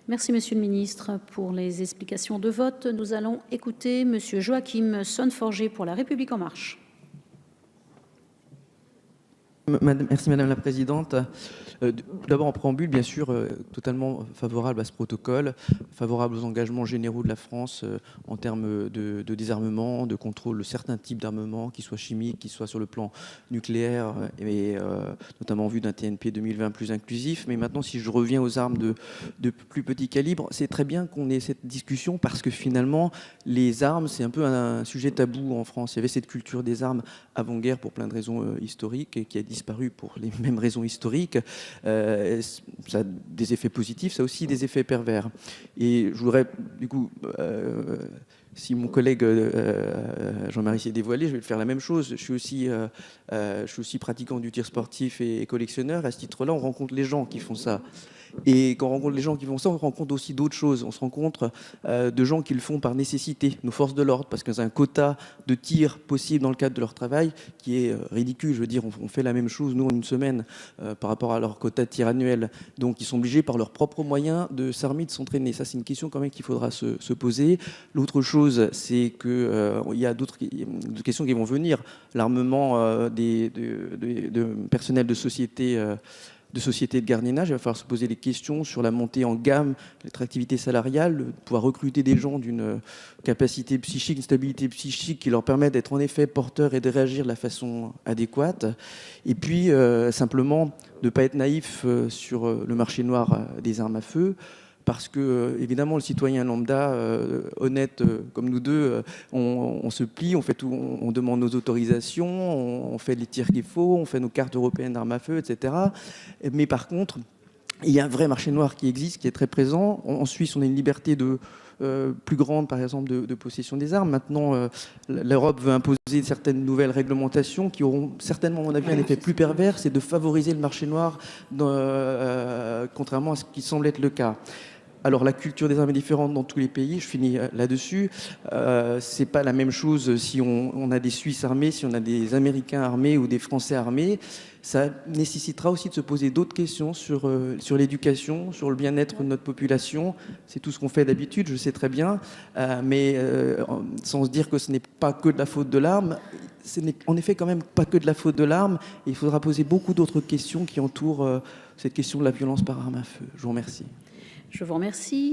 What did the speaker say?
Merci, Monsieur le Ministre, pour les explications de vote. Nous allons écouter Monsieur Joachim Sonneforger pour La République En Marche. Merci Madame la Présidente. D'abord en préambule, bien sûr, totalement favorable à ce protocole, favorable aux engagements généraux de la France en termes de désarmement, de contrôle de certains types d'armements, qu'ils soient chimiques, qu'ils soient sur le plan nucléaire, et notamment en vue d'un TNP 2020 plus inclusif. Mais maintenant, si je reviens aux armes de plus petit calibre, c'est très bien qu'on ait cette discussion parce que finalement, les armes, c'est un peu un sujet tabou en France. Il y avait cette culture des armes avant-guerre pour plein de raisons historiques et qui a disparu pour les mêmes raisons historiques. Ça a des effets positifs, ça a aussi des effets pervers. Et je voudrais, du coup, si mon collègue Jean-Marie s'est dévoilé, je vais faire la même chose. Je suis aussi pratiquant du tir sportif et collectionneur. À ce titre-là, on rencontre les gens qui font ça. Et quand on rencontre les gens qui font ça, on rencontre aussi d'autres choses. On se rencontre de gens qui le font par nécessité, nos forces de l'ordre, parce qu'ils ont un quota de tir possible dans le cadre de leur travail qui est ridicule. Je veux dire, on fait la même chose, nous, en une semaine, par rapport à leur quota de tir annuel. Donc, ils sont obligés, par leurs propres moyens, de s'armer, de s'entraîner. Ça, c'est une question quand même qu'il faudra se poser. L'autre chose, c'est qu'il y a d'autres questions qui vont venir. L'armement de personnel de société de gardiennage, il va falloir se poser des questions sur la montée en gamme, l'attractivité salariale, pouvoir recruter des gens d'une capacité psychique, une stabilité psychique qui leur permet d'être en effet porteurs et de réagir de la façon adéquate. Et puis, simplement, ne pas être naïf sur le marché noir des armes à feu. Parce que, évidemment, le citoyen lambda, honnête comme nous deux, on se plie, on fait tout, on demande nos autorisations, on fait les tirs qu'il faut, on fait nos cartes européennes d'armes à feu, etc. Mais par contre, il y a un vrai marché noir qui existe, qui est très présent. En Suisse, on a une liberté plus grande, par exemple, de possession des armes. Maintenant, l'Europe veut imposer certaines nouvelles réglementations qui auront certainement, à mon avis, un effet plus pervers, c'est de favoriser le marché noir, contrairement à ce qui semble être le cas. Alors la culture des armes est différente dans tous les pays, je finis là-dessus. C'est pas la même chose si on a des Suisses armés, si on a des Américains armés ou des Français armés. Ça nécessitera aussi de se poser d'autres questions sur l'éducation, sur le bien-être de notre population. C'est tout ce qu'on fait d'habitude, je sais très bien, mais sans se dire que ce n'est pas que de la faute de l'arme. Ce n'est en effet quand même pas que de la faute de l'arme. Il faudra poser beaucoup d'autres questions qui entourent cette question de la violence par arme à feu. Je vous remercie. Je vous remercie.